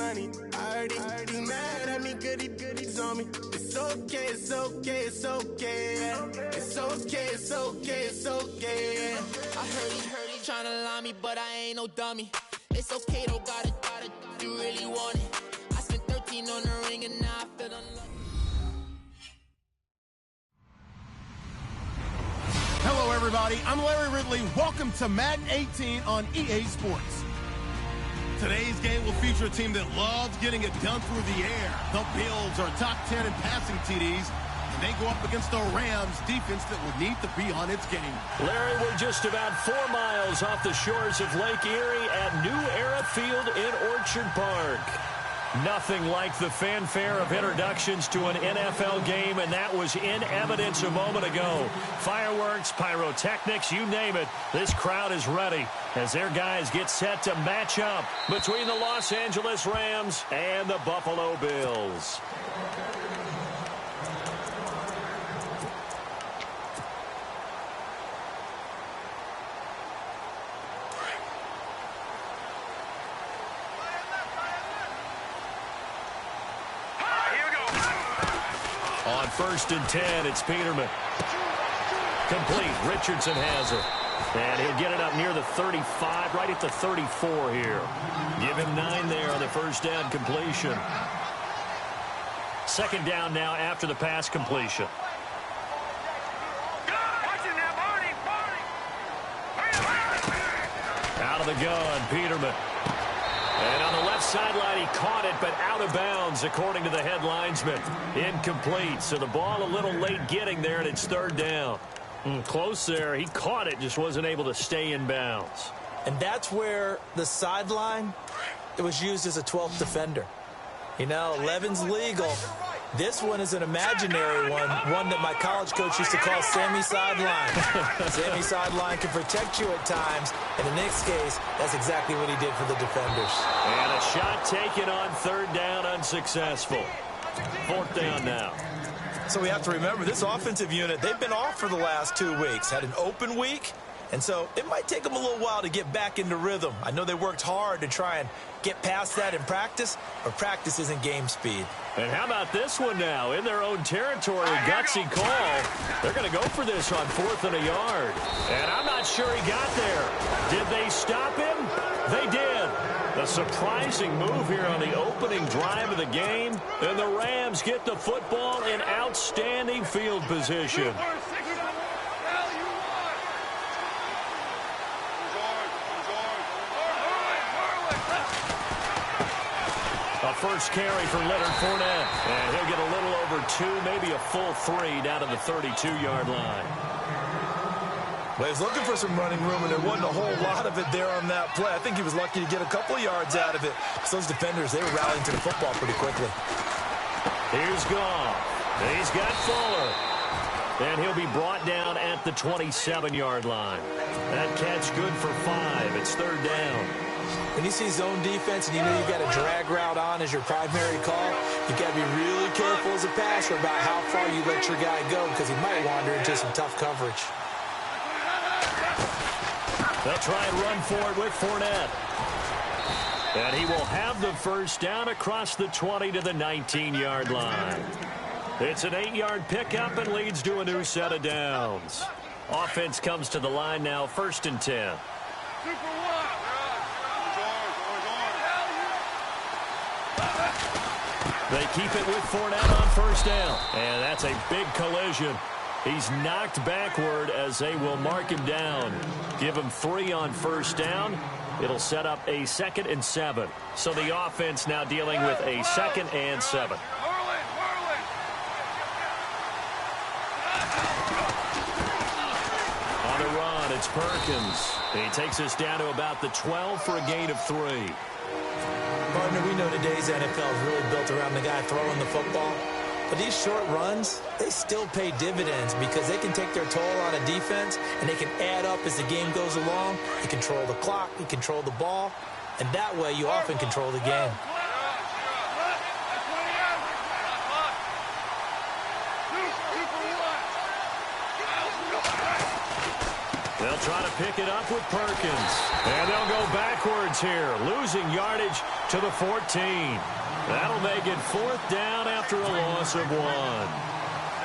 money. I heard he mad at me, goodies on me. It's okay, it's okay, it's okay, yeah. It's okay, it's okay, it's okay, yeah. I heard he tryna lie me, but I ain't no dummy. It's okay, though, got it, you really want it. I spent 13 on the ring and now I feel unlucky. Hello, everybody. I'm Larry Ridley. Welcome to Madden 18 on EA Sports. Today's game will feature a team that loves getting it done through the air. The Bills are top 10 in passing TDs, and they go up against the Rams defense that will need to be on its game. Larry, we're just about 4 miles off the shores of Lake Erie at New Era Field in Orchard Park. Nothing like the fanfare of introductions to an NFL game, and that was in evidence a moment ago. Fireworks, pyrotechnics, you name it. This crowd is ready as their guys get set to match up between the Los Angeles Rams and the Buffalo Bills. On 1st and 10, it's Peterman. Complete. Richardson has it. And he'll get it up near the 35, right at the 34 here. Give him 9 there on the first down completion. Second down now after the pass completion. Out of the gun, Peterman. And on the left sideline, he caught it, but out of bounds, according to the head linesman. Incomplete, so the ball a little late getting there, and it's 3rd down. Close there. He caught it, just wasn't able to stay in bounds. And that's where the sideline, it was used as a 12th defender. You know, 11's legal. This one is an imaginary one that my college coach used to call Sammy Sideline. Sammy Sideline can protect you at times. In the next case, that's exactly what he did for the defenders. And a shot taken on 3rd down, unsuccessful. 4th down now. So we have to remember, this offensive unit, they've been off for the last 2 weeks. Had an open week, and so it might take them a little while to get back into rhythm. I know they worked hard to try and get past that in practice, but practice isn't game speed. And how about this one now? In their own territory, gutsy call. They're going to go for this on 4th and a yard. And I'm not sure he got there. Did they stop him? They did. A surprising move here on the opening drive of the game. And the Rams get the football in outstanding field position. A first carry for Leonard Fournette. And he'll get a little over 2, maybe a full 3 down to the 32-yard line. Well, he was looking for some running room, and there wasn't a whole lot of it there on that play. I think he was lucky to get a couple of yards out of it. So those defenders, they were rallying to the football pretty quickly. Here's Goff. He's got Fuller. And he'll be brought down at the 27-yard line. That catch good for 5. It's 3rd down. When you see zone defense and you know you've got a drag route on as your primary call, you've got to be really careful as a passer about how far you let your guy go because he might wander into some tough coverage. They'll try and run for it with Fournette. And he will have the first down across the 20 to the 19-yard line. It's an 8-yard pickup and leads to a new set of downs. Offense comes to the line now, 1st and 10. They keep it with Fournette on 1st down. And that's a big collision. He's knocked backward as they will mark him down. Give him 3 on 1st down. It'll set up a 2nd and 7. So the offense now dealing with a 2nd and 7. On the run, it's Perkins. He takes us down to about the 12 for a gain of 3. Partner, we know today's NFL is really built around the guy throwing the football. But these short runs, they still pay dividends because they can take their toll on a defense and they can add up as the game goes along. You control the clock, you control the ball, and that way you often control the game. They'll try to pick it up with Perkins. And they'll go backwards here, losing yardage to the 14. That'll make it 4th down after a loss of 1.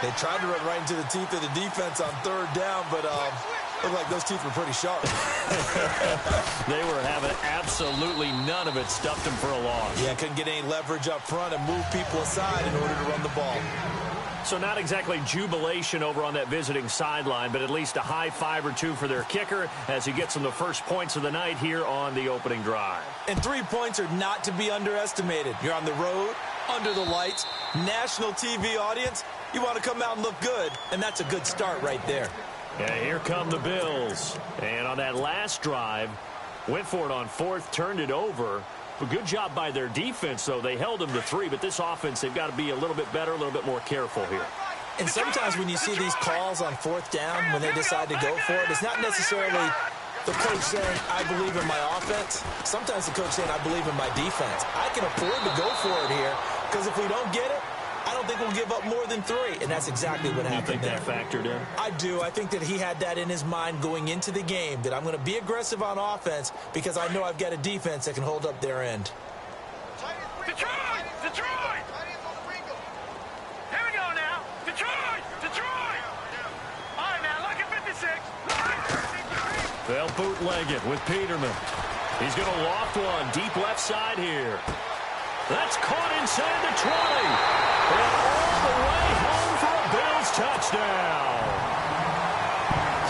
They tried to run right into the teeth of the defense on 3rd down, but looked like those teeth were pretty sharp. They were having absolutely none of it, stuffed them for a loss. Yeah, couldn't get any leverage up front and move people aside in order to run the ball. So not exactly jubilation over on that visiting sideline, but at least a high 5 or 2 for their kicker as he gets them the first points of the night here on the opening drive. And 3 points are not to be underestimated. You're on the road, under the lights, national TV audience. You want to come out and look good, and that's a good start right there. Yeah, here come the Bills. And on that last drive, went for it on 4th, turned it over. A good job by their defense, though. They held them to 3, but this offense, they've got to be a little bit better, a little bit more careful here. And sometimes when you see these calls on 4th down, when they decide to go for it, it's not necessarily the coach saying, I believe in my offense. Sometimes the coach saying, I believe in my defense. I can afford to go for it here, because if we don't get it, I don't think we'll give up more than 3, and that's exactly what happened there. You think that factored in? I do. I think that he had that in his mind going into the game, that I'm going to be aggressive on offense because I know I've got a defense that can hold up their end. Detroit! Detroit! Here we go now. Detroit! Detroit! All right, now, look at 56. They'll bootleg it with Peterman. He's going to loft one deep left side here. That's caught inside the 20. And all the way home for a Bills touchdown.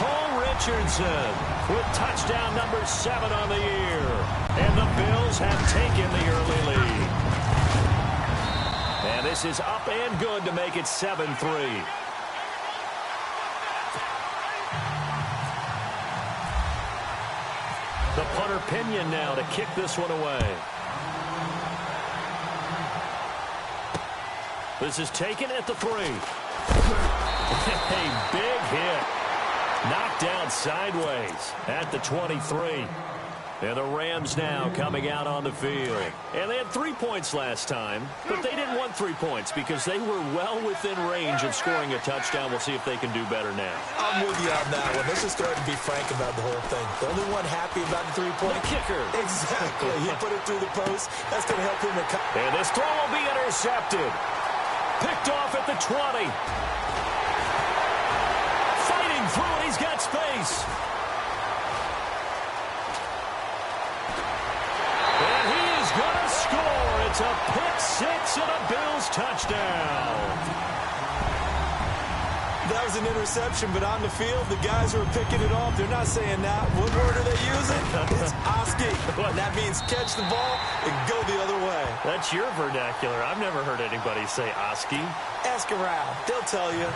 Paul Richardson with touchdown number 7 on the year. And the Bills have taken the early lead. And this is up and good to make it 7-3. The punter Pinion now to kick this one away. This is taken at the 3. A big hit. Knocked down sideways at the 23. And the Rams now coming out on the field. And they had 3 points last time, but they didn't want 3 points because they were well within range of scoring a touchdown. We'll see if they can do better now. I'm with you on that one. Let's just go ahead and be frank about the whole thing. The only one happy about the 3-point the kicker. Exactly. He put it through the post. That's going to help him. And this throw will be intercepted. Picked off at the 20. Fighting through it. He's got space. And he is going to score. It's a pick 6 and a Bills touchdown. That was an interception, but on the field, the guys who are picking it off, they're not saying that. What word are they using? It's Oski. And that means catch the ball and go the other way. That's your vernacular. I've never heard anybody say Oski. Ask around. They'll tell you.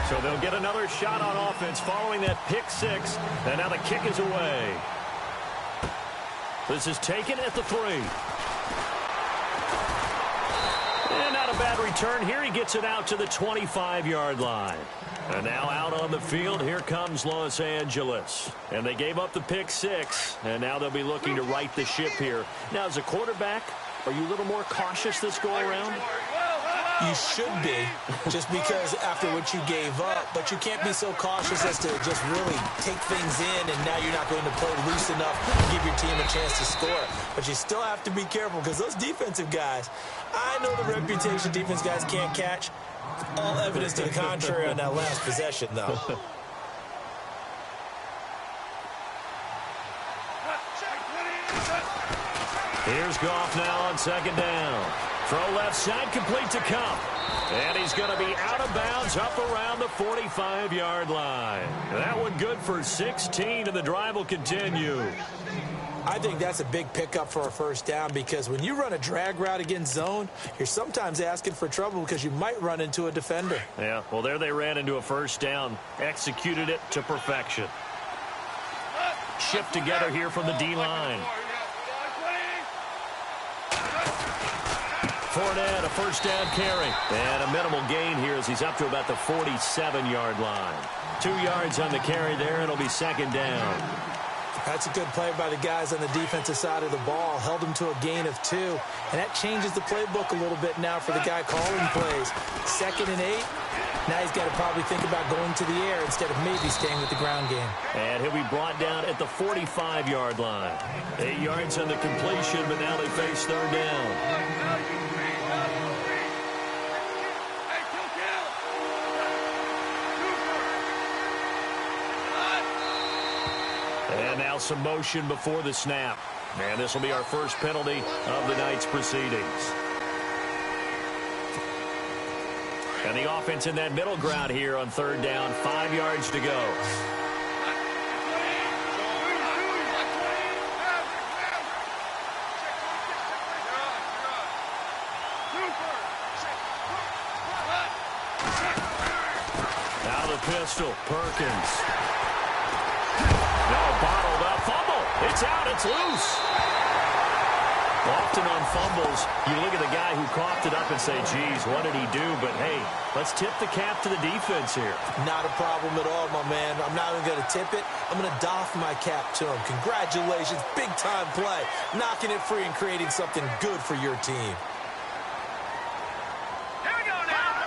So they'll get another shot on offense following that pick 6. And now the kick is away. This is taken at the 3. And not a bad return here. He gets it out to the 25-yard line. And now out on the field, here comes Los Angeles. And they gave up the pick 6, and now they'll be looking to right the ship here. Now, as a quarterback, are you a little more cautious this go-around? You should be, just because after what you gave up. But you can't be so cautious as to just really take things in, and now you're not going to play loose enough to give your team a chance to score. But you still have to be careful, because those defensive guys, I know the reputation defense guys can't catch. All evidence to the contrary on that last possession, though. Here's Goff now on 2nd down. Throw left side, complete to Cup. And he's going to be out of bounds up around the 45-yard line. That one good for 16, and the drive will continue. I think that's a big pickup for a first down, because when you run a drag route against zone, you're sometimes asking for trouble because you might run into a defender. Yeah, well, there they ran into a first down. Executed it to perfection. Shift together here from the D-line. Fournette, a first down carry. And a minimal gain here as he's up to about the 47-yard line. 2 yards on the carry there, and it'll be 2nd down. That's a good play by the guys on the defensive side of the ball. Held them to a gain of 2. And that changes the playbook a little bit now for the guy calling plays. 2nd and 8. Now he's got to probably think about going to the air instead of maybe staying with the ground game. And he'll be brought down at the 45-yard line. 8 yards on the completion, but now they face third down. And now some motion before the snap. And this will be our first penalty of the night's proceedings. And the offense in that middle ground here on third down. 5 yards to go. Now the pistol. Perkins. No, bottled up. Fumble. It's out. It's loose. Often on fumbles, you look at the guy who coughed it up and say, geez, what did he do? But, hey, let's tip the cap to the defense here. Not a problem at all, my man. I'm not even going to tip it. I'm going to doff my cap to him. Congratulations. Big-time play. Knocking it free and creating something good for your team. Here we go now.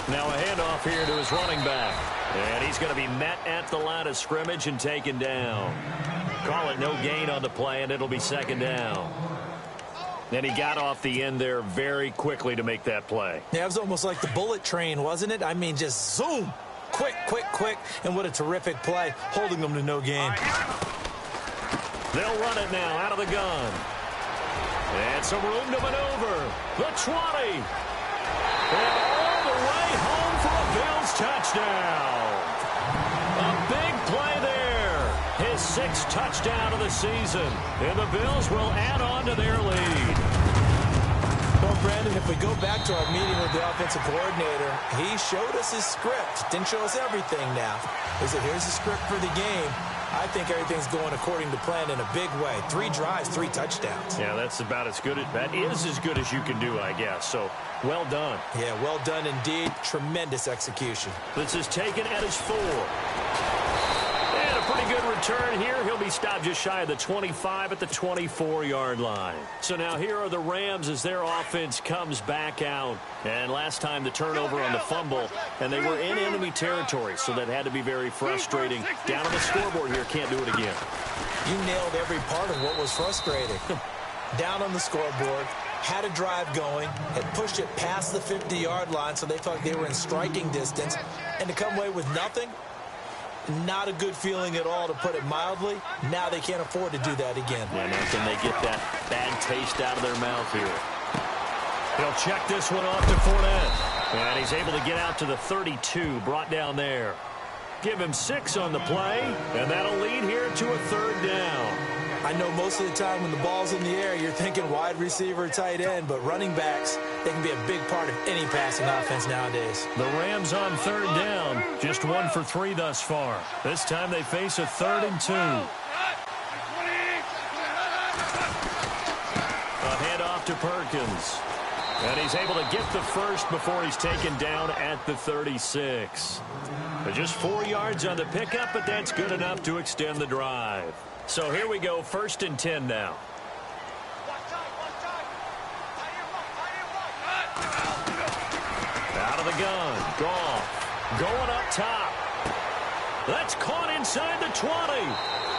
3-19. Now a handoff here to his running back. And he's going to be met at the line of scrimmage and taken down. Call it no gain on the play, and it'll be second down. And he got off the end there very quickly to make that play. Yeah, it was almost like the bullet train, wasn't it? I mean, just zoom. Quick, quick, quick. And what a terrific play, holding them to no gain. They'll run it now out of the gun. And some room to maneuver. The 20. And all the way home for a Bills touchdown. A big play there. His 6th touchdown of the season. And the Bills will add on to their lead. Well, Brandon, if we go back to our meeting with the offensive coordinator, he showed us his script. Didn't show us everything now. He said, here's the script for the game. I think everything's going according to plan in a big way. 3 drives, 3 touchdowns. Yeah, that's about as good. That is as good as you can do, I guess. So, well done. Yeah, well done indeed. Tremendous execution. This is taken at his 4. And a pretty good return here. He'll be stopped just shy of the 25 at the 24-yard line. So now here are the Rams as their offense comes back out. And last time the turnover on the fumble, and they were in enemy territory, so that had to be very frustrating. Down on the scoreboard here, can't do it again. You nailed every part of what was frustrating. Down on the scoreboard, had a drive going, had pushed it past the 50-yard line, so they felt they were in striking distance, and to come away with nothing, not a good feeling at all, to put it mildly. Now they can't afford to do that again. Yeah, now can they get that bad taste out of their mouth here? He'll check this one off to Fournette. And he's able to get out to the 32, brought down there. Give him 6 on the play, and that'll lead here to a third down. I know most of the time when the ball's in the air, you're thinking wide receiver, tight end, but running backs, they can be a big part of any passing offense nowadays. The Rams on third down, just 1 for 3 thus far. This time they face a 3rd and 2. A handoff to Perkins. And he's able to get the first before he's taken down at the 36. But just 4 yards on the pickup, but that's good enough to extend the drive. So here we go, 1st and 10 now. Out of the gun, Goff, going up top. That's caught inside the 20.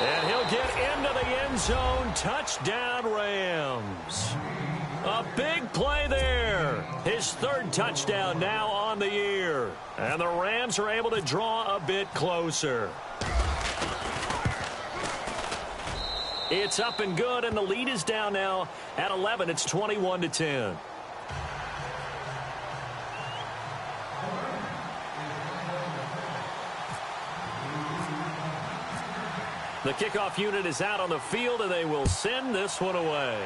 And he'll get into the end zone. Touchdown, Rams. A big play there. His 3rd touchdown now on the year. And the Rams are able to draw a bit closer. It's up and good, and the lead is down now at 11. It's 21-10. The kickoff unit is out on the field, and they will send this one away.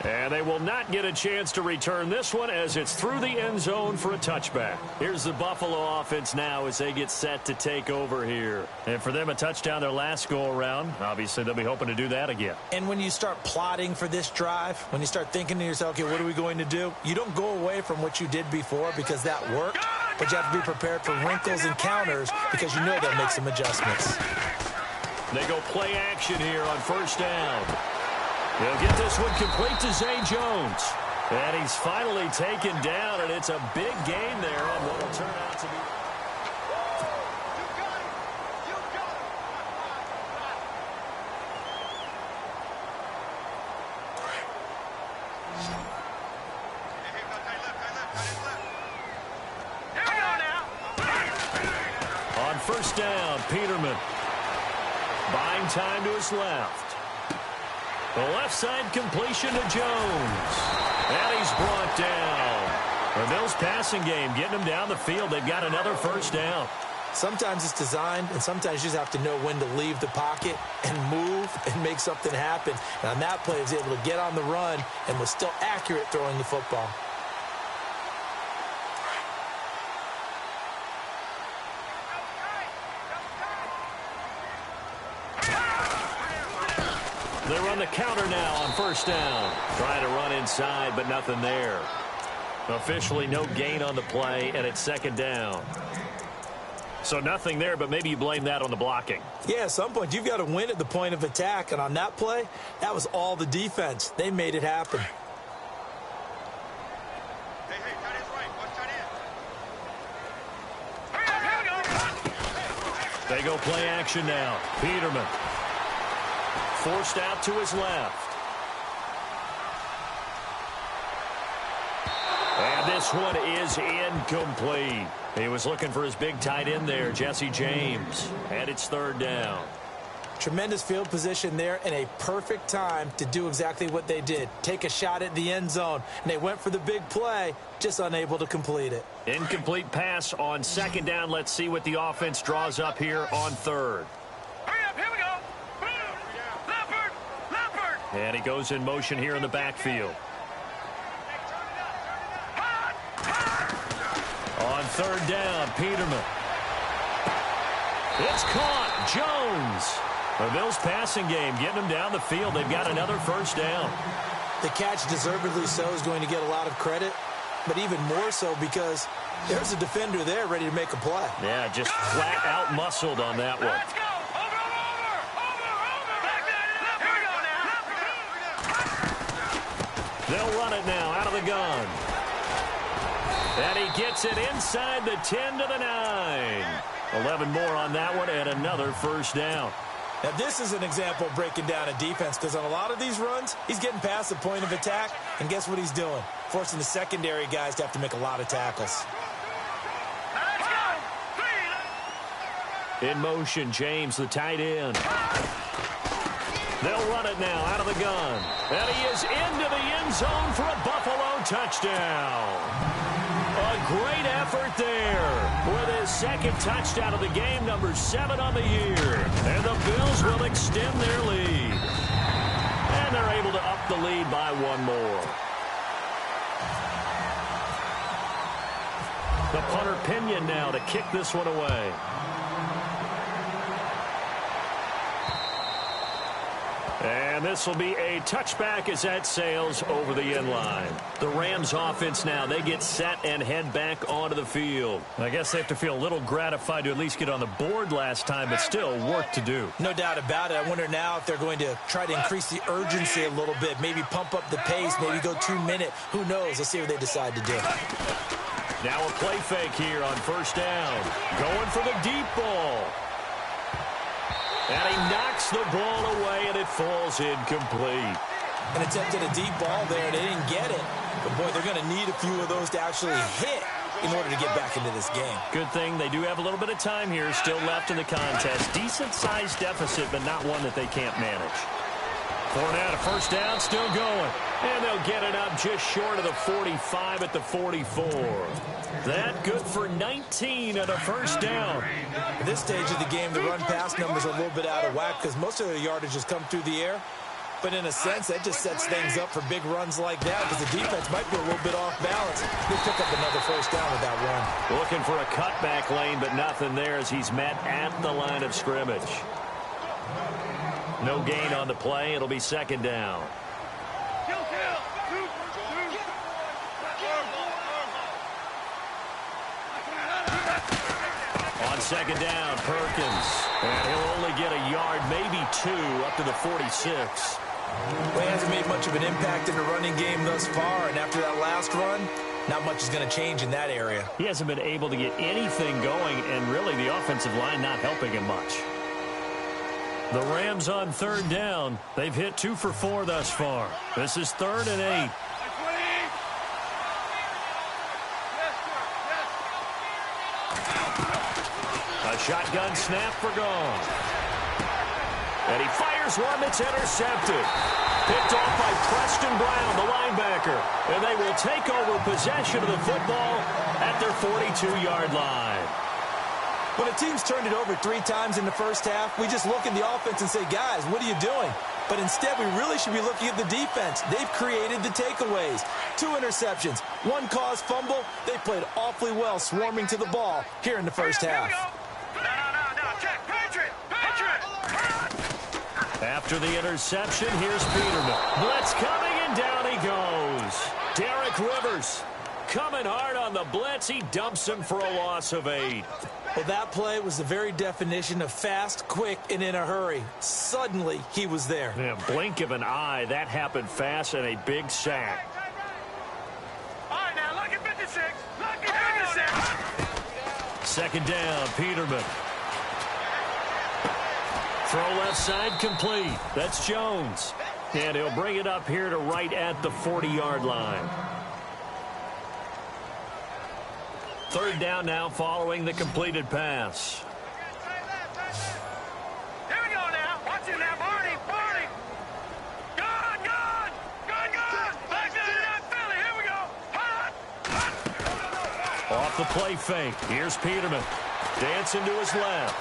And they will not get a chance to return this one as it's through the end zone for a touchback. Here's the Buffalo offense now as they get set to take over here. And for them, a touchdown their last go-around. Obviously, they'll be hoping to do that again. And when you start plotting for this drive, when you start thinking to yourself, okay, what are we going to do? You don't go away from what you did before because that worked, but you have to be prepared for wrinkles and counters because you know they'll make some adjustments. They go play action here on 1st down. He'll get this one complete to Zay Jones. And he's finally taken down, and it's a big gain there on what will turn out to be. On first down, Peterman. Buying time to his left. The left side completion to Jones. And he's brought down. The Bills passing game getting them down the field. They've got another first down. Sometimes it's designed, and sometimes you just have to know when to leave the pocket and move and make something happen. And on that play, he was able to get on the run and was still accurate throwing the football. They run the counter now on first down. Trying to run inside, but nothing there. Officially no gain on the play, and it's second down. So nothing there, but maybe you blame that on the blocking. Yeah, at some point, you've got to win at the point of attack. And on that play, that was all the defense. They made it happen. Hey, tight end's right. Watch tight end. They go play action now. Peterman. Forced out to his left. And this one is incomplete. He was looking for his big tight end there, Jesse James. And it's third down. Tremendous field position there and a perfect time to do exactly what they did. Take a shot at the end zone. And they went for the big play, just unable to complete it. Incomplete pass on second down. Let's see what the offense draws up here on third. Hurry up, here we go. Leopard. And he goes in motion here in the backfield. On third down, Peterman. It's caught. Jones. The Bills passing game getting them down the field. They've got another first down. The catch, deservedly so, is going to get a lot of credit, but even more so because there's a defender there ready to make a play. Yeah, just flat out muscled on that one. Let's go. Over. Back there. Here we go now. They'll run it now out of the gun. And he gets it inside the 10 to the 9. 11 more on that one and another first down. Now, this is an example of breaking down a defense because on a lot of these runs, he's getting past the point of attack, and guess what he's doing? Forcing the secondary guys to have to make a lot of tackles. Let's go. In motion, James, the tight end. They'll run it now out of the gun. And he is into the end zone for a Buffalo touchdown. A great effort there with his second touchdown of the game, number 7 on the year. And the Bills will extend their lead. And they're able to up the lead by one more. The punter Pinion now to kick this one away. And this will be a touchback as that sails over the end line. The Rams offense now, they get set and head back onto the field. I guess they have to feel a little gratified to at least get on the board last time, but still work to do. No doubt about it. I wonder now if they're going to try to increase the urgency a little bit, maybe pump up the pace, maybe go 2-minute. Who knows? Let's see what they decide to do. Now a play fake here on first down. Going for the deep ball. And he knocks the ball away, and it falls incomplete. An attempt at a deep ball there. They didn't get it. But, boy, they're going to need a few of those to actually hit in order to get back into this game. Good thing they do have a little bit of time here still left in the contest. Decent-sized deficit, but not one that they can't manage. Fournette, a first down, still going. And they'll get it up just short of the 45 at the 44. That good for 19 at a first down. At this stage of the game, the run-pass numbers are a little bit out of whack because most of their yardage has come through the air. But in a sense, that just sets things up for big runs like that because the defense might be a little bit off balance. They pick up another first down with that run. Looking for a cutback lane, but nothing there as he's met at the line of scrimmage. No gain on the play. It'll be second down. On second down, Perkins. And he'll only get a yard, maybe 2, up to the 46. Well, he hasn't made much of an impact in the running game thus far, and after that last run, not much is going to change in that area. He hasn't been able to get anything going, and really the offensive line not helping him much. The Rams on third down. They've hit 2 for 4 thus far. This is 3rd and 8. A shotgun snap for Gone. And he fires one that's intercepted. Picked off by Preston Brown, the linebacker. And they will take over possession of the football at their 42-yard line. When a team's turned it over 3 times in the first half, we just look at the offense and say, guys, what are you doing? But instead, we really should be looking at the defense. They've created the takeaways. 2 interceptions, 1 caused fumble. They played awfully well swarming to the ball here in the first half. After the interception, here's Peterman. Blitz coming, and down he goes. Derek Rivers coming hard on the blitz. He dumps him for a loss of 8. Well, that play was the very definition of fast, quick, and in a hurry. Suddenly, he was there. Yeah, blink of an eye. That happened fast, and a big sack. All right, now, look at 56. Look at 56. Second down, Peterman. Throw left side complete. That's Jones. And he'll bring it up here to right at the 40-yard line. Third down now following the completed pass. Here we go now. Watch it now, Barney. Barney. Good, good. Good, good. Back to that Philly. Here we go. Hot. Off the play fake. Here's Peterman. Dancing to his left.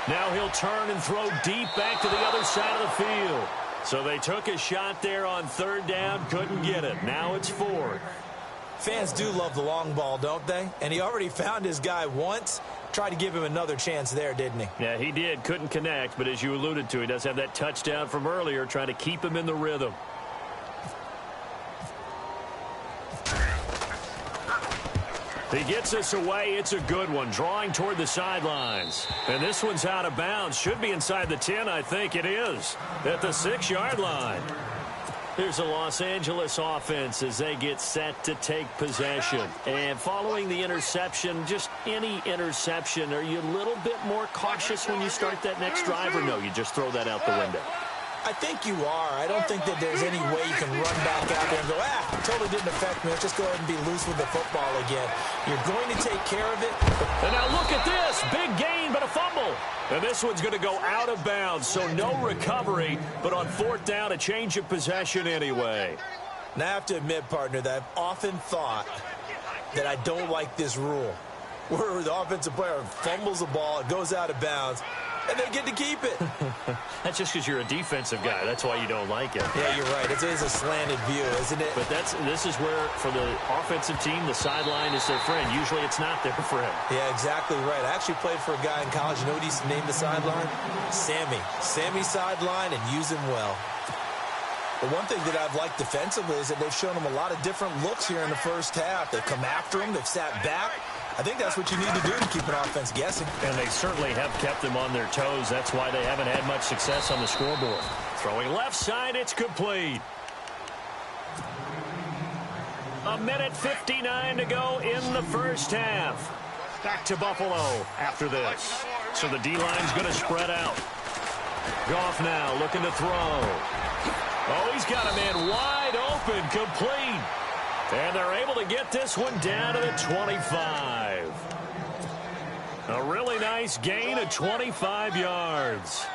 Now he'll turn and throw deep back to the other side of the field. So they took a shot there on third down. Couldn't get it. Now it's 4th. Fans do love the long ball, don't they? And he already found his guy once. Tried to give him another chance there, didn't he? Yeah, he did. Couldn't connect, but as you alluded to, he does have that touchdown from earlier, trying to keep him in the rhythm. He gets us away. It's a good one, drawing toward the sidelines. And this one's out of bounds. Should be inside the 10, I think it is, at the 6-yard line. Here's a Los Angeles offense as they get set to take possession. And following the interception, just any interception, are you a little bit more cautious when you start that next drive, or no, you just throw that out the window? I think you are. I don't think that there's any way you can run back out there and go, totally didn't affect me. Let's just go ahead and be loose with the football again. You're going to take care of it. And now look at this. Big gain, but a fumble. And this one's going to go out of bounds, so no recovery. But on 4th down, a change of possession anyway. Now, I have to admit, partner, that I've often thought that I don't like this rule, where the offensive player fumbles the ball, it goes out of bounds, and they get to keep it. That's just because you're a defensive guy. That's why you don't like it. Yeah, you're right. It is a slanted view, isn't it? But this is where, for the offensive team, the sideline is their friend. Usually it's not there for him. Yeah, exactly right. I actually played for a guy in college. You know what he used to name the sideline? Sammy. Sammy sideline, and use him well. But one thing that I've liked defensively is that they've shown him a lot of different looks here in the first half. They've come after him. They've sat back. I think that's what you need to do to keep an offense guessing. And they certainly have kept them on their toes. That's why they haven't had much success on the scoreboard. Throwing left side, it's complete. 1:59 to go in the first half. Back to Buffalo after this. So the D-line's going to spread out. Goff now looking to throw. Oh, he's got a man wide open, complete. And they're able to get this one down to the 25. A really nice gain of 25 yards.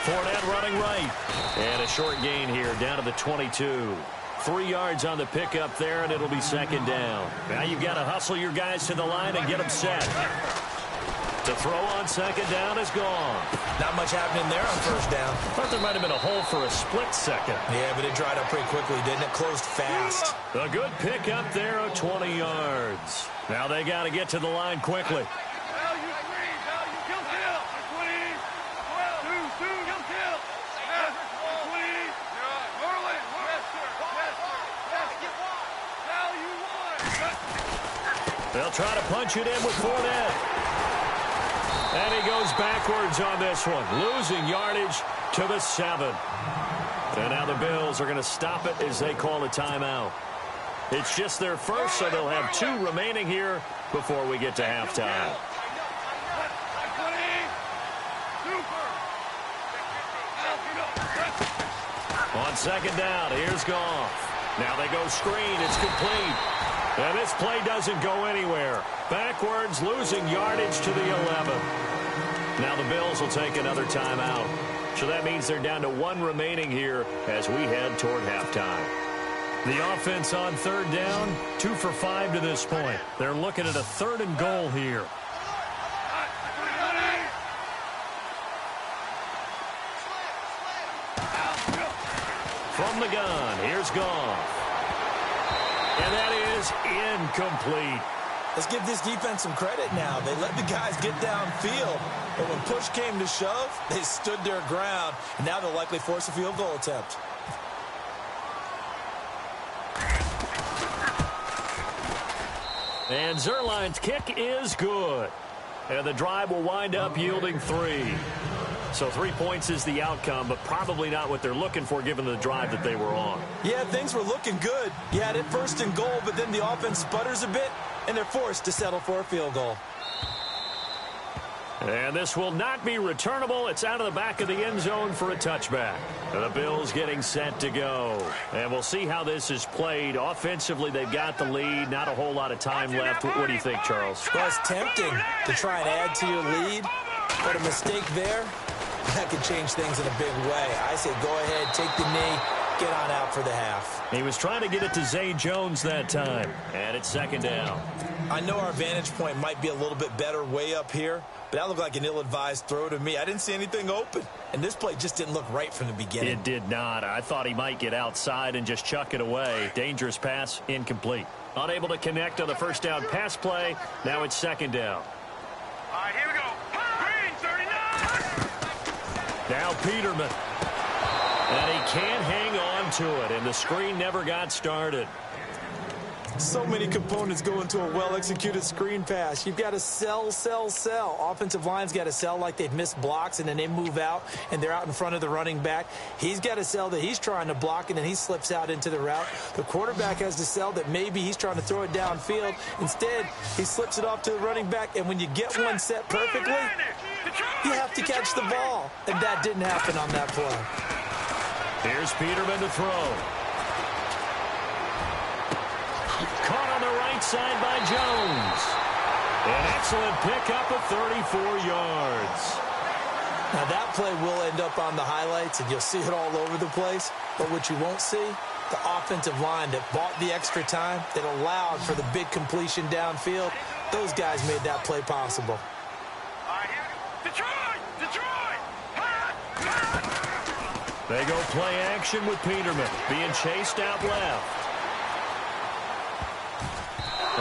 Fournette running right. And a short gain here down to the 22. 3 yards on the pickup there, and it'll be second down. Now you've got to hustle your guys to the line and get them set. The throw on second down is gone. Not much happening there on first down. Thought there might have been a hole for a split second. Yeah, but it dried up pretty quickly, didn't it? Closed fast. A good pickup there of 20 yards. Now they got to get to the line quickly. They'll try to punch it in with Fournette. And he goes backwards on this one, losing yardage to the 7. And now the Bills are going to stop it as they call a timeout. It's just their first, so they'll have 2 remaining here before we get to halftime. On second down, here's Goff. Now they go screen. It's complete. And this play doesn't go anywhere. Backwards, losing yardage to the 11. Now the Bills will take another timeout. So that means they're down to 1 remaining here as we head toward halftime. The offense on third down, 2 for 5 to this point. They're looking at a 3rd and goal here. From the gun, here's Goff. And that is incomplete. Let's give this defense some credit now. They let the guys get downfield. But when push came to shove, they stood their ground. And now they'll likely force a field goal attempt. And Zerline's kick is good. And the drive will wind up yielding 3. So 3 points is the outcome, but probably not what they're looking for given the drive that they were on. Yeah, things were looking good. You had it 1st and goal, but then the offense sputters a bit, and they're forced to settle for a field goal. And this will not be returnable. It's out of the back of the end zone for a touchback. And the Bills getting set to go. And we'll see how this is played. Offensively, they've got the lead. Not a whole lot of time left. What do you think, Charles? Well, it's tempting to try and add to your lead, but a mistake there, that could change things in a big way. I say go ahead, take the knee, get on out for the half. He was trying to get it to Zay Jones that time. And it's 2nd down. I know our vantage point might be a little bit better way up here, but that looked like an ill-advised throw to me. I didn't see anything open, and this play just didn't look right from the beginning. It did not. I thought he might get outside and just chuck it away. Dangerous pass, incomplete. Unable to connect on the 1st down pass play. Now it's 2nd down. All right, here we go. Green, 39. Now Peterman. And he can't hang on to it, and the screen never got started. So many components go into a well-executed screen pass. You've got to sell. Offensive line's got to sell like they've missed blocks, and then they move out, and they're out in front of the running back. He's got to sell that he's trying to block, and then he slips out into the route. The quarterback has to sell that maybe he's trying to throw it downfield. Instead, he slips it off to the running back, and when you get one set perfectly, you have to catch the ball. And that didn't happen on that play. Here's Peterman to throw. Caught on the right side by Jones. An excellent pickup of 34 yards. Now that play will end up on the highlights, and you'll see it all over the place. But what you won't see, the offensive line that bought the extra time, that allowed for the big completion downfield, those guys made that play possible. All right, here we go. Detroit! They go play action with Peterman being chased out left.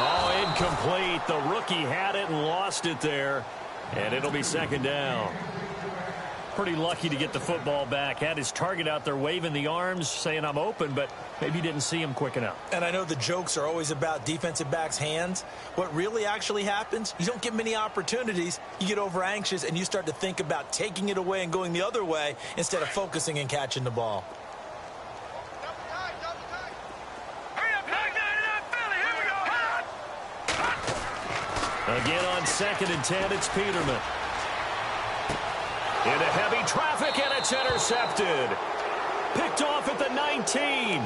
Oh, incomplete. The rookie had it and lost it there. And it'll be 2nd down. Pretty lucky to get the football back. Had his target out there waving the arms, saying I'm open, but maybe didn't see him quick enough. And I know the jokes are always about defensive backs' hands. What really actually happens, you don't get many opportunities. You get over anxious, and you start to think about taking it away and going the other way instead of focusing and catching the ball. Again on 2nd and 10, it's Peterman. Into heavy traffic, and it's intercepted. Picked off at the 19.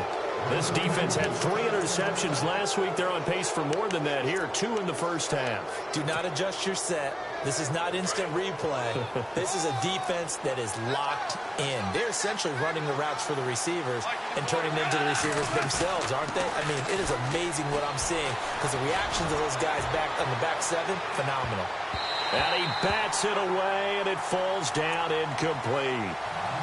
This defense had 3 interceptions last week. They're on pace for more than that here, 2 in the 1st half. Do not adjust your set. This is not instant replay. This is a defense that is locked in. They're essentially running the routes for the receivers and turning them to the receivers themselves, aren't they? I mean, it is amazing what I'm seeing because the reactions of those guys back on the back 7, phenomenal. And he bats it away, and it falls down incomplete.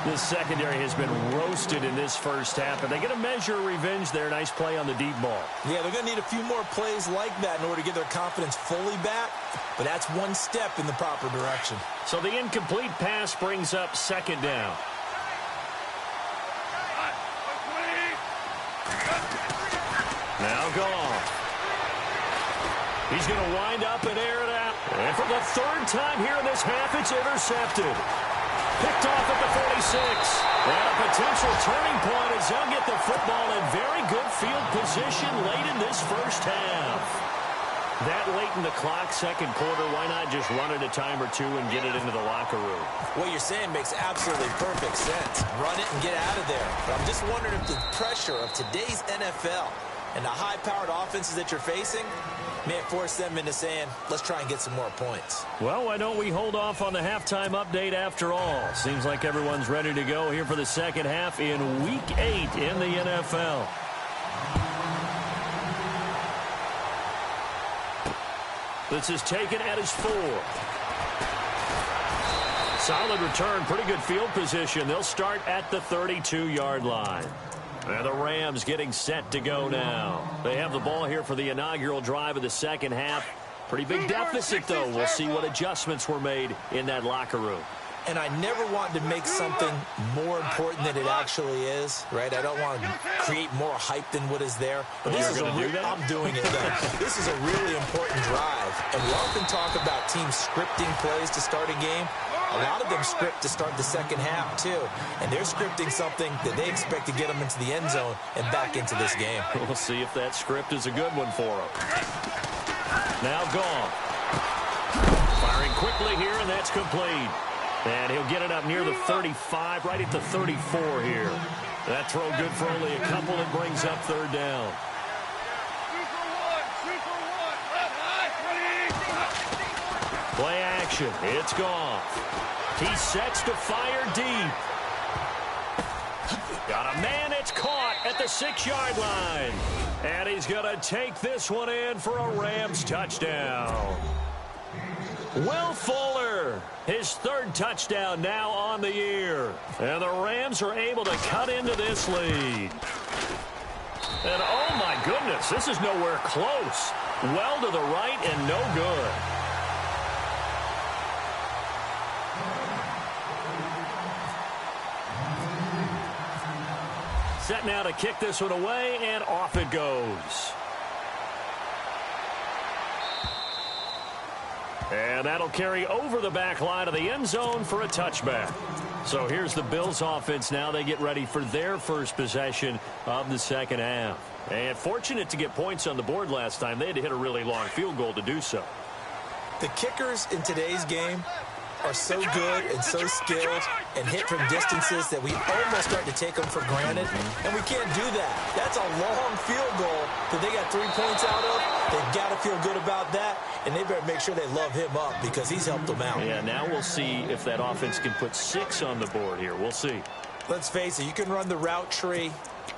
This secondary has been roasted in this 1st half, and they get a measure of revenge there. Nice play on the deep ball. Yeah, they're going to need a few more plays like that in order to get their confidence fully back, but that's one step in the proper direction. So the incomplete pass brings up 2nd down. Now Goff. He's going to wind up and air it out. And for the third time here in this half, it's intercepted. Picked off at the 46. And a potential turning point as they'll get the football in very good field position late in this first half. That late in the clock, second quarter, why not just run it a time or two and get it into the locker room? What you're saying makes absolutely perfect sense. Run it and get out of there. But I'm just wondering if the pressure of today's NFL and the high-powered offenses that you're facing may force them into saying, let's try and get some more points. Well, why don't we hold off on the halftime update after all? Seems like everyone's ready to go here for the second half in Week 8 in the NFL. This is taken at his 4. Solid return, pretty good field position. They'll start at the 32-yard line. And the Rams getting set to go now. They have the ball here for the inaugural drive of the second half. Pretty big deficit, though. We'll see what adjustments were made in that locker room. And I never want to make something more important than it actually is, right? I don't want to create more hype than what is there. But this is I'm doing it, though. This is a really important drive. And we often talk about teams scripting plays to start a game. A lot of them script to start the second half, too. And they're scripting something that they expect to get them into the end zone and back into this game. We'll see if that script is a good one for them. Now gone. Firing quickly here, and that's complete. And he'll get it up near the 35, right at the 34 here. That throw good for only a couple. It brings up third down. Play action. It's gone. He sets to fire deep. Got a man. It's caught at the 6-yard line. And he's going to take this one in for a Rams touchdown. Will Fuller, his third touchdown now on the year. And the Rams are able to cut into this lead. And oh my goodness, this is nowhere close. Well to the right and no good. Set now to kick this one away, and off it goes. And that'll carry over the back line of the end zone for a touchback. So here's the Bills offense now. They get ready for their first possession of the second half. And fortunate to get points on the board last time. They had to hit a really long field goal to do so. The kickers in today's game are so good and so skilled and hit from distances that we almost start to take them for granted, and we can't do that. That's a long field goal that they got 3 points out of. They've got to feel good about that, and they better make sure they love him up because he's helped them out. Yeah, now we'll see if that offense can put 6 on the board here. We'll see. Let's face it, you can run the route tree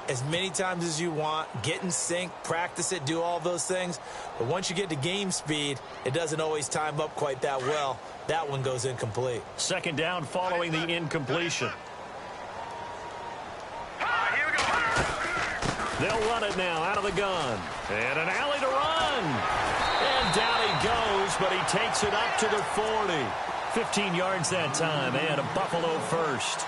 as many times as you want, get in sync, practice it, do all those things. But once you get to game speed, it doesn't always time up quite that well. That one goes incomplete. Second down following the incompletion. Here we go. They'll run it now out of the gun. And an alley to run. And down he goes, but he takes it up to the 40. 15 yards that time, and a Buffalo first.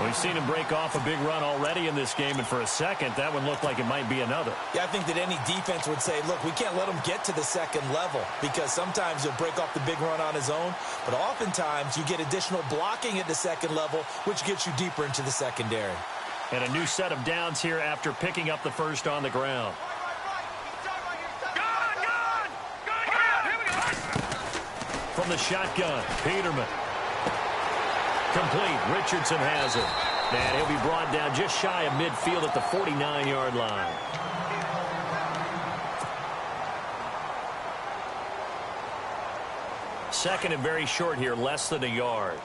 We've seen him break off a big run already in this game, and for a second, that one looked like it might be another. Yeah, I think that any defense would say, look, we can't let him get to the second level because sometimes he'll break off the big run on his own, but oftentimes you get additional blocking at the second level, which gets you deeper into the secondary. And a new set of downs here after picking up the first on the ground. Here we go. From the shotgun, Peterman. Complete. Richardson has it. And he'll be brought down just shy of midfield at the 49-yard line. Second and very short here, less than a yard.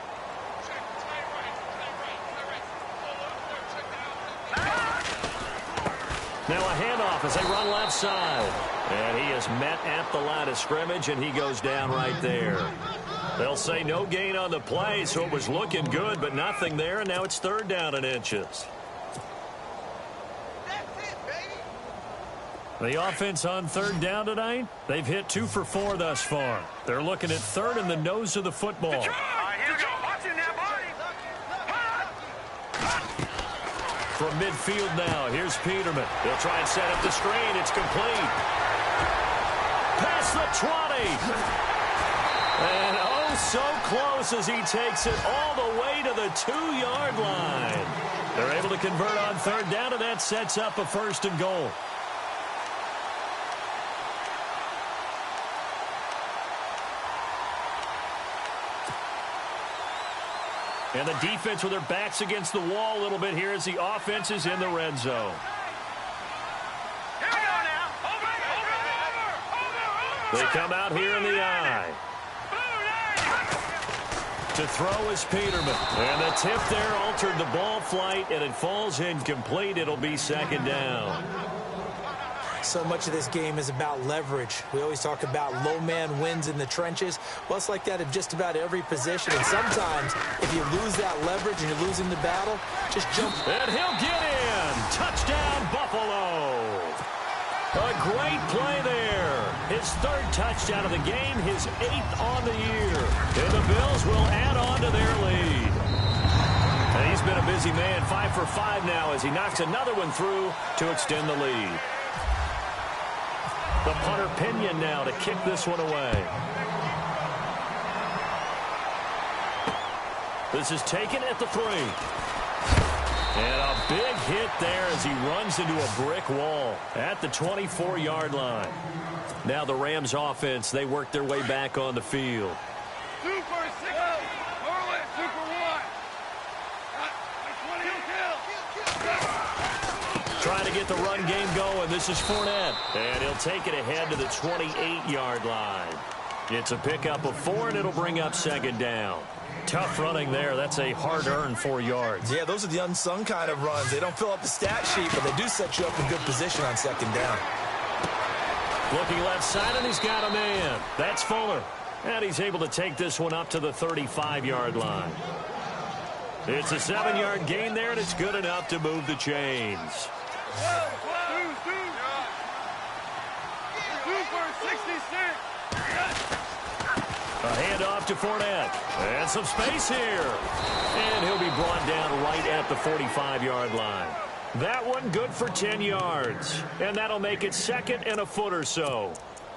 Now a handoff as they run left side. And he is met at the line of scrimmage, and he goes down right there. They'll say no gain on the play, so it was looking good, but nothing there, and now it's third down and inches. The offense on third down tonight, they've hit 2 for 4 thus far. They're looking at third in the nose of the football. Here we go. Watching that body. From midfield now, here's Peterman. They'll try and set up the screen. It's complete. Past the 20. And oh, so close as he takes it all the way to the 2-yard line. They're able to convert on third down, and that sets up a first and goal. And the defense with their backs against the wall a little bit here as the offense is in the red zone. Here we go now. Over. They come out here in the eye. To throw is Peterman. And the tip there altered the ball flight, and it falls incomplete. It'll be second down. So much of this game is about leverage. We always talk about low man wins in the trenches. Well, it's like that in just about every position. And sometimes, if you lose that leverage and you're losing the battle, just jump. And he'll get in. Touchdown, Buffalo. A great play there. His third touchdown of the game, his 8th on the year. And the Bills will add on to their lead. And he's been a busy man, 5 for 5 now as he knocks another one through to extend the lead. The punter Pinion now to kick this one away. This is taken at the 3. And a big hit there as he runs into a brick wall at the 24-yard line. Now the Rams offense, they work their way back on the field. 2 for 6. Norway, 2 for 1. Trying to get the run game going. This is Fournette. And he'll take it ahead to the 28-yard line. It's a pickup of 4, and it'll bring up second down. Tough running there. That's a hard-earned 4 yards. Yeah, those are the unsung kind of runs. They don't fill up the stat sheet, but they do set you up in good position on second down. Looking left side, and he's got a man. That's Fuller. And he's able to take this one up to the 35-yard line. It's a 7-yard gain there, and it's good enough to move the chains. 2 for 66. A handoff to Fournette. And some space here. And he'll be brought down right at the 45-yard line. That one good for 10 yards. And that'll make it 2nd and a foot or so.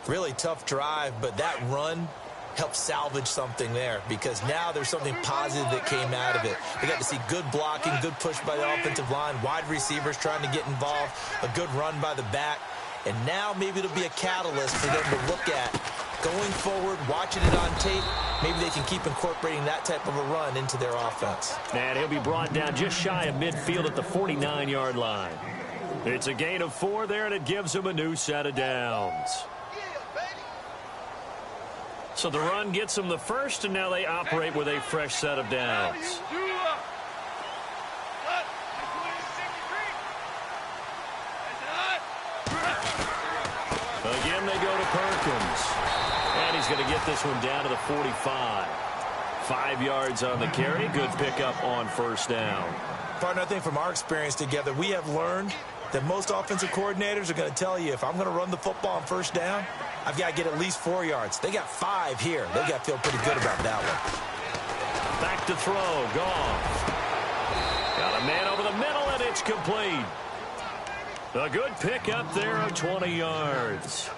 Really tough drive, but that run helped salvage something there because now there's something positive that came out of it. They got to see good blocking, good push by the offensive line, wide receivers trying to get involved, a good run by the back. And now maybe it'll be a catalyst for them to look at going forward, watching it on tape. Maybe they can keep incorporating that type of a run into their offense. And he'll be brought down just shy of midfield at the 49-yard line. It's a gain of 4 there, and it gives them a new set of downs. So the run gets them the first, and now they operate with a fresh set of downs. Again, they go to Perkins. And he's going to get this one down to the 45. 5 yards on the carry. Good pickup on first down. Partner, I think from our experience together, we have learned that most offensive coordinators are going to tell you, if I'm going to run the football on first down, I've got to get at least 4 yards. They got 5 here. They got to feel pretty good about that one. Back to throw. Goff. Got a man over the middle, and it's complete. A good pickup there of 20 yards.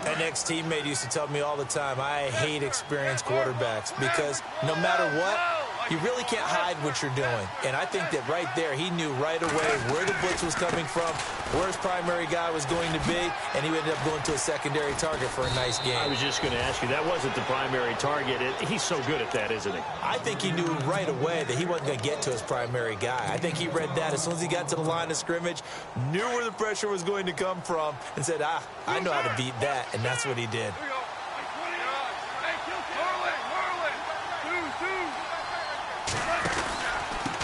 An ex-teammate used to tell me all the time, I hate experienced quarterbacks because no matter what, you really can't hide what you're doing. And I think that right there, he knew right away where the blitz was coming from, where his primary guy was going to be, and he ended up going to a secondary target for a nice game. I was just going to ask you, that wasn't the primary target. He's so good at that, isn't he? I think he knew right away that he wasn't going to get to his primary guy. I think he read that as soon as he got to the line of scrimmage, knew where the pressure was going to come from, and said, I know how to beat that, and that's what he did.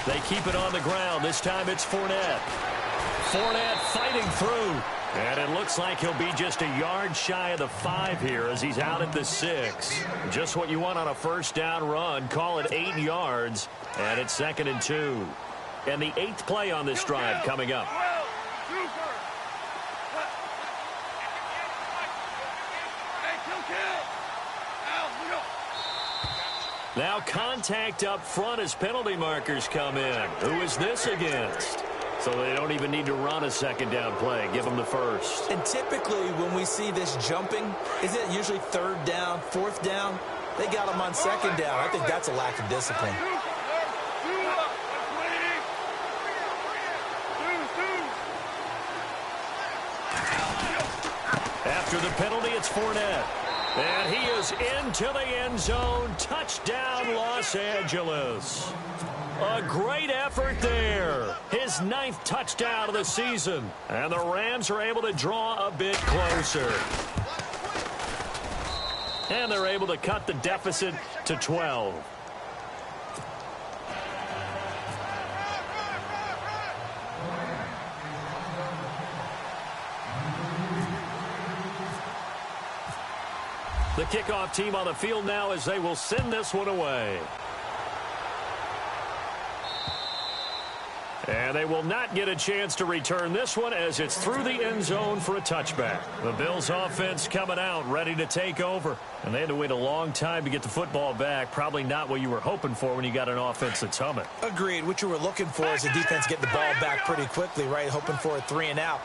They keep it on the ground. This time it's Fournette. Fournette fighting through. And it looks like he'll be just a yard shy of the 5 here as he's out at the 6. Just what you want on a first down run. Call it 8 yards. And it's 2nd and 2. And the 8th play on this drive coming up. Now contact up front as penalty markers come in. Who is this against? So they don't even need to run a second down play. Give them the first. And typically when we see this jumping, isn't it usually 3rd down, 4th down? They got him on second down. I think that's a lack of discipline. After the penalty, it's Fournette. And he is into the end zone. Touchdown, Los Angeles. A great effort there. His 9th touchdown of the season. And the Rams are able to draw a bit closer. And they're able to cut the deficit to 12. The kickoff team on the field now as they will send this one away. And they will not get a chance to return this one as it's through the end zone for a touchback. The Bills offense coming out, ready to take over. And they had to wait a long time to get the football back. Probably not what you were hoping for when you got an offense that's humming. Agreed. What you were looking for is the defense get the ball back pretty quickly, right? Hoping for a 3-and-out.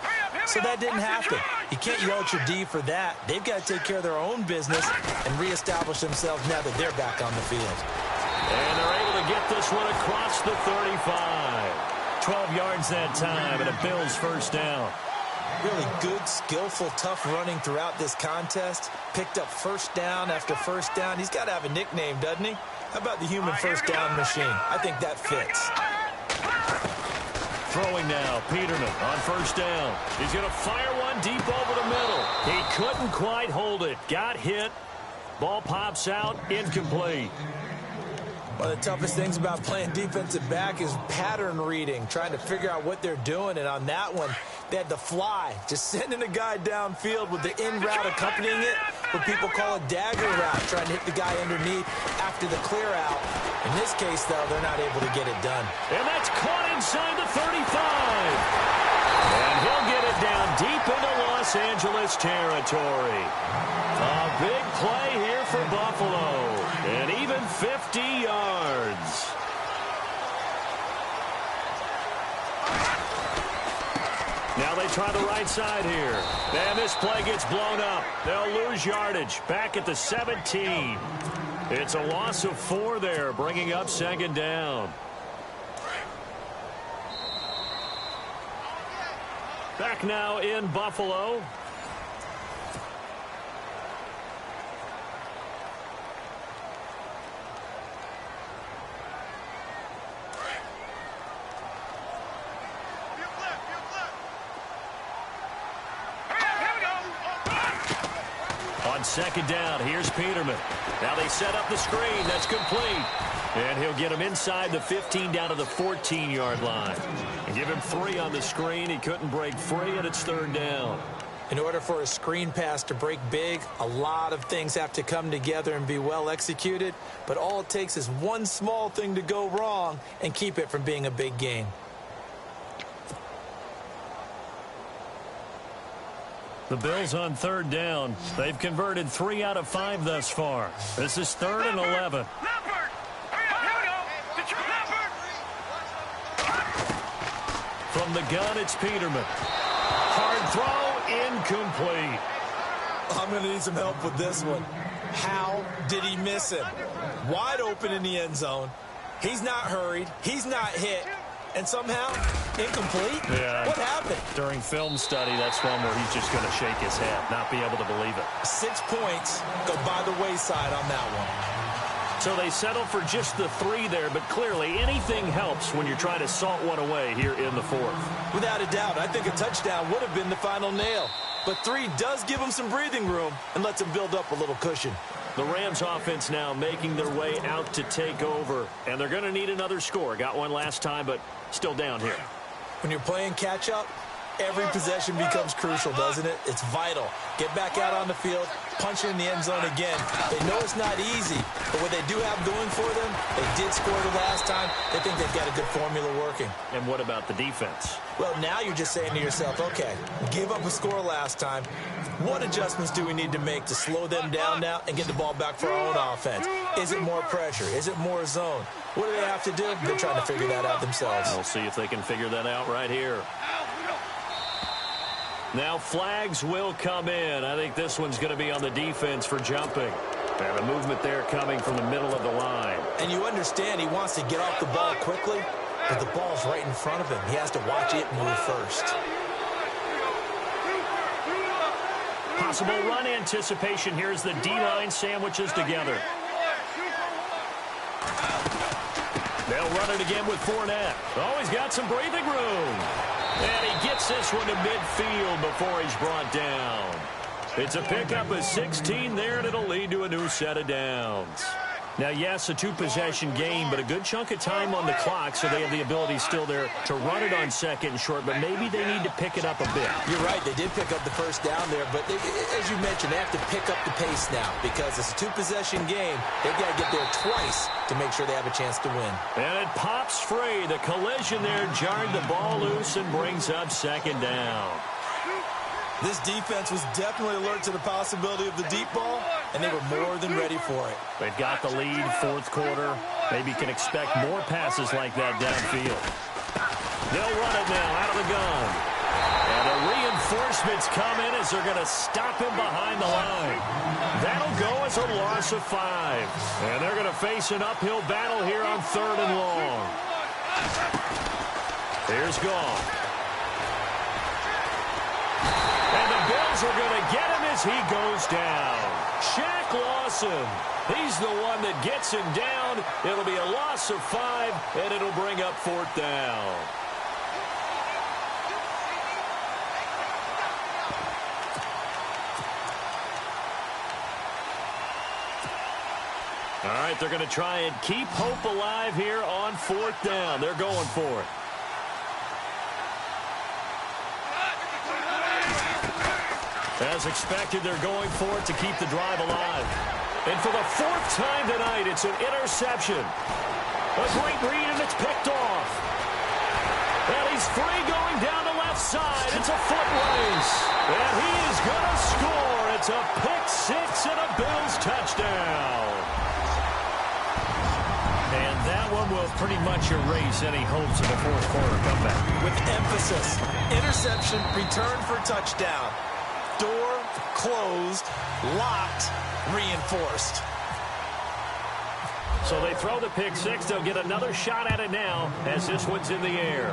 So that didn't happen. You can't yell at your D for that. They've got to take care of their own business and reestablish themselves now that they're back on the field. And they're able to get this one across the 35. 12 yards that time and a Bills first down. Really good, skillful, tough running throughout this contest. Picked up first down after first down. He's got to have a nickname, doesn't he? How about the human first down machine? I think that fits. Throwing now, Peterman on first down. He's going to fire one deep over the middle. He couldn't quite hold it. Got hit. Ball pops out, incomplete. One of the toughest things about playing defensive back is pattern reading, trying to figure out what they're doing. And on that one, they had the fly, just sending a guy downfield with the in route accompanying it, what people call a dagger route, trying to hit the guy underneath after the clear out. In this case, though, they're not able to get it done. And that's caught inside the 35. And he'll get it down deep into Los Angeles territory. A big play here for Buffalo. And even 50 yards. Now they try the right side here. And this play gets blown up. They'll lose yardage. Back at the 17. It's a loss of 4 there, bringing up second down. Back now in Buffalo. On second down, here's Peterman. Now they set up the screen. That's complete. And he'll get him inside the 15 down to the 14-yard line. And give him 3 on the screen. He couldn't break free, and it's third down. In order for a screen pass to break big, a lot of things have to come together and be well executed. But all it takes is one small thing to go wrong and keep it from being a big gain. The Bills on third down. They've converted 3 out of 5 thus far. This is 3rd and 11. From the gun, it's Peterman. Hard throw, incomplete. I'm going to need some help with this one. How did he miss him? Wide open in the end zone. He's not hurried. He's not hit. And somehow, incomplete? Yeah. What happened? During film study, that's one where he's just going to shake his head, not be able to believe it. 6 points go by the wayside on that one. So they settle for just the 3 there, but clearly anything helps when you're trying to salt one away here in the 4th. Without a doubt, I think a touchdown would have been the final nail. But 3 does give them some breathing room and lets them build up a little cushion. The Rams offense now making their way out to take over, and they're going to need another score. Got one last time, but still down here. When you're playing catch-up, every possession becomes crucial, doesn't it? It's vital. Get back out on the field, punch it in the end zone again. They know it's not easy, but what they do have going for them, they did score the last time. They think they've got a good formula working. And what about the defense? Well, now you're just saying to yourself, okay, give up a score last time. What adjustments do we need to make to slow them down now and get the ball back for our own offense? Is it more pressure? Is it more zone? What do they have to do? They're trying to figure that out themselves. We'll see if they can figure that out right here. Now flags will come in. I think this one's going to be on the defense for jumping. And the movement there coming from the middle of the line. And you understand he wants to get off the ball quickly, but the ball's right in front of him. He has to watch it move first. Possible run anticipation. Here's the D-line sandwiches together. They'll run it again with Fournette. Oh, he's got some breathing room. And he gets this one to midfield before he's brought down. It's a pickup of 16 there, and it'll lead to a new set of downs. Now, yes, a two-possession game, but a good chunk of time on the clock, so they have the ability still there to run it on second and short, but maybe they need to pick it up a bit. You're right. They did pick up the first down there, but as you mentioned, they have to pick up the pace now because it's a two-possession game. They've got to get there twice to make sure they have a chance to win. And it pops free. The collision there jarred the ball loose and brings up second down. This defense was definitely alert to the possibility of the deep ball, and they were more than ready for it. They've got the lead, fourth quarter. Maybe can expect more passes like that downfield. They'll run it now out of the gun. And the reinforcements come in as they're going to stop him behind the line. That'll go as a loss of 5. And they're going to face an uphill battle here on 3rd and long. Here's Goff. And the Bills are going to get him as he goes down. Shaq Lawson, he's the one that gets him down. It'll be a loss of 5, and it'll bring up 4th down. All right, they're going to try and keep hope alive here on 4th down. They're going for it. As expected, they're going for it to keep the drive alive. And for the 4th time tonight, it's an interception. A great read, and it's picked off. And he's free going down the left side. It's a foot race. And he is going to score. It's a pick 6 and a Bills touchdown. And that one will pretty much erase any hopes of a fourth quarter comeback. With emphasis, interception, return for touchdown. Door closed, locked, reinforced. So they throw the pick 6. They'll get another shot at it now as this one's in the air.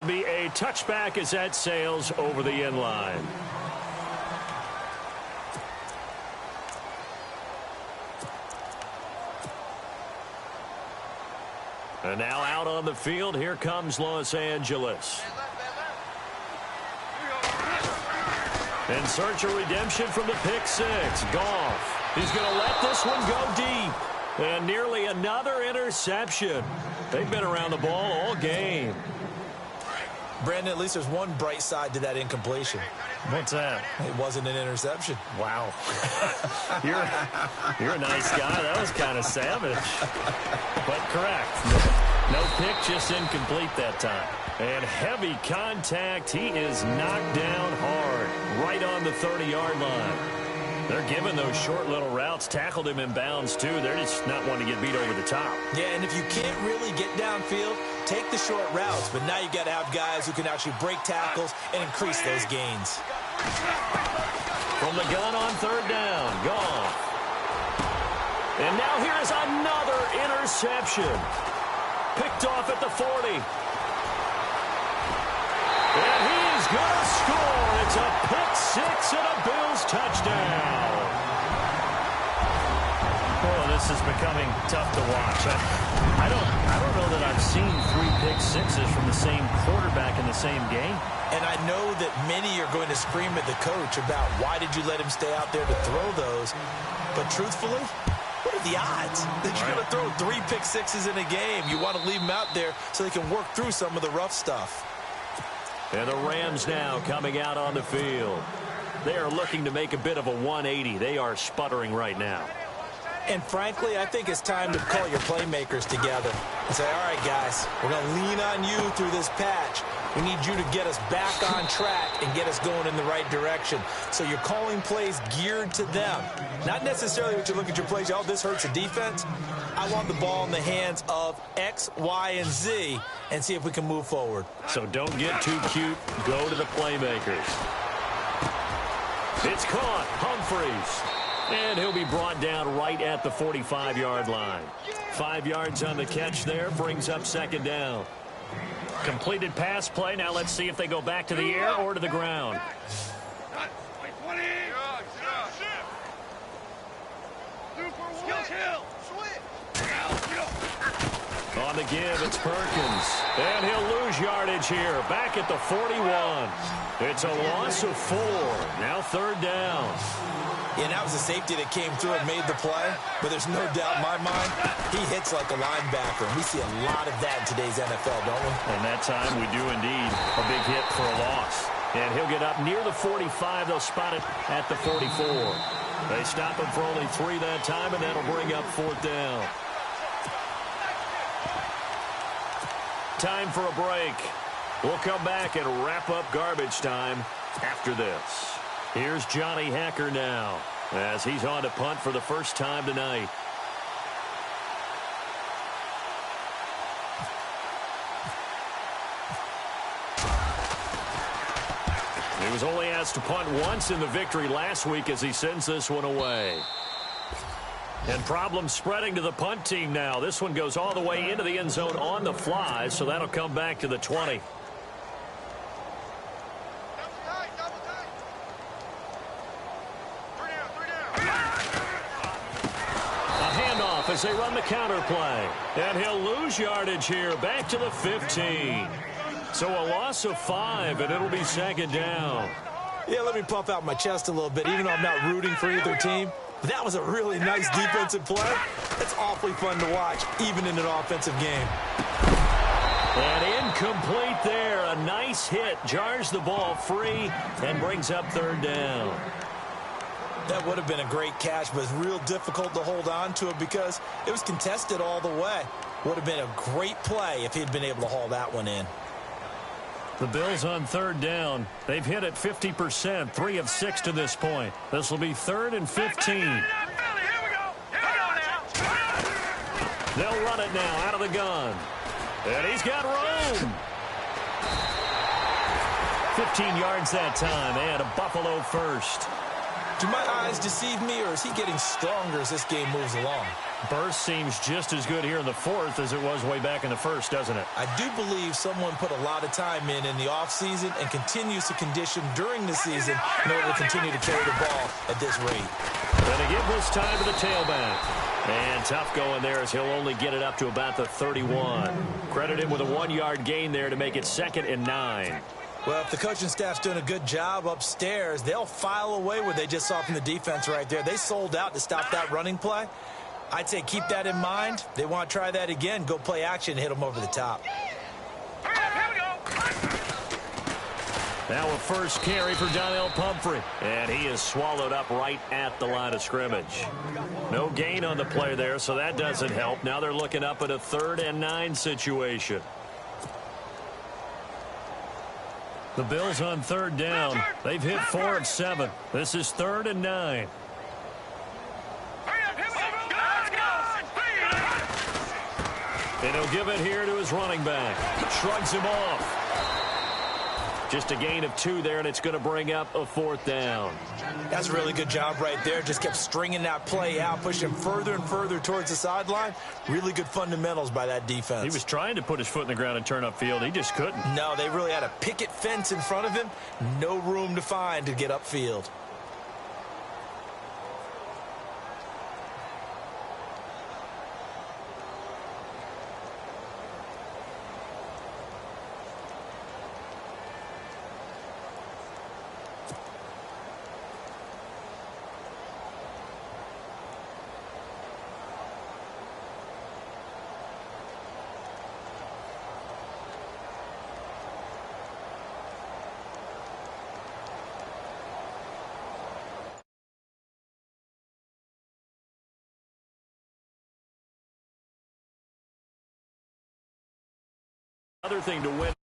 Be a touchback as that sails over the end line. And now out on the field, here comes Los Angeles. In search of redemption from the pick 6. Goff. He's going to let this one go deep. And nearly another interception. They've been around the ball all game. Brandon, at least there's one bright side to that incompletion. What's that? It wasn't an interception. Wow. You're a nice guy. That was kind of savage. But correct. No pick, just incomplete that time. And heavy contact. He is knocked down hard. Right on the 30-yard line. They're giving those short little routes. Tackled him in bounds, too. They're just not wanting to get beat over the top. Yeah, and if you can't really get downfield, take the short routes. But now you've got to have guys who can actually break tackles and increase those gains. From the gun on 3rd down. Goff. And now here's another interception. Picked off at the 40. And he is going to score. It's a pick 6 and a Bills touchdown. Oh, this is becoming tough to watch. I don't know that I've seen 3 pick 6s from the same quarterback in the same game. And I know that many are going to scream at the coach about why did you let him stay out there to throw those. But truthfully, what are the odds that you're going to throw 3 pick 6s in a game? You want to leave them out there so they can work through some of the rough stuff. And the Rams now coming out on the field. They are looking to make a bit of a 180. They are sputtering right now. And frankly, I think it's time to call your playmakers together and say, all right, guys, we're going to lean on you through this patch. We need you to get us back on track and get us going in the right direction. So you're calling plays geared to them. Not necessarily what you look at your plays, oh, this hurts the defense. I want the ball in the hands of X, Y, and Z and see if we can move forward. So don't get too cute. Go to the playmakers. It's caught. Humphries. And he'll be brought down right at the 45-yard line. 5 yards on the catch there, brings up second down. Completed pass play. Now let's see if they go back to the air or to the ground. On the give, it's Perkins. And he'll lose yardage here. Back at the 41. It's a loss of 4. Now third down. Yeah, and that was a safety that came through and made the play. But there's no doubt in my mind, he hits like a linebacker. And we see a lot of that in today's NFL, don't we? And that time we do indeed. A big hit for a loss. And he'll get up near the 45. They'll spot it at the 44. They stop him for only 3 that time, and that'll bring up fourth down. Time for a break. We'll come back and wrap up garbage time after this. Here's Johnny Hacker now as he's on to punt for the first time tonight. He was only asked to punt once in the victory last week as he sends this one away. And problems spreading to the punt team now. This one goes all the way into the end zone on the fly, so that'll come back to the 20. A handoff as they run the counter play. And he'll lose yardage here, back to the 15. So a loss of 5, and it'll be second down. Yeah, let me puff out my chest a little bit, even though I'm not rooting for either team. That was a really nice defensive play. It's awfully fun to watch, even in an offensive game. And incomplete there. A nice hit. Jars the ball free and brings up third down. That would have been a great catch, but it's real difficult to hold on to it because it was contested all the way. Would have been a great play if he'd been able to haul that one in. The Bills on third down. They've hit it 50%, 3 of 6 to this point. This will be third and 15. They'll run it now out of the gun. And he's got room. 15 yards that time, and a Buffalo first. Do my eyes deceive me, or is he getting stronger as this game moves along? Burst seems just as good here in the fourth as it was way back in the first, doesn't it? I do believe someone put a lot of time in the offseason and continues to condition during the season in order to continue to carry the ball at this rate. And they give this time to the tailback. And tough going there as he'll only get it up to about the 31. Credit him with a 1-yard gain there to make it 2nd and 9. Well, if the coaching staff's doing a good job upstairs, they'll file away what they just saw from the defense right there. They sold out to stop that running play. I'd say keep that in mind. They want to try that again. Go play action, hit them over the top. Now a first carry for Donnell Pumphrey. And he is swallowed up right at the line of scrimmage. No gain on the play there, so that doesn't help. Now they're looking up at a 3rd and 9 situation. The Bills on third down. They've hit 4 of 7. This is 3rd and 9. And he'll give it here to his running back. Shrugs him off. Just a gain of 2 there, and it's going to bring up a 4th down. That's a really good job right there. Just kept stringing that play out, pushing further and further towards the sideline. Really good fundamentals by that defense. He was trying to put his foot in the ground and turn upfield. He just couldn't. No, they really had a picket fence in front of him. No room to find to get upfield. Other thing to win.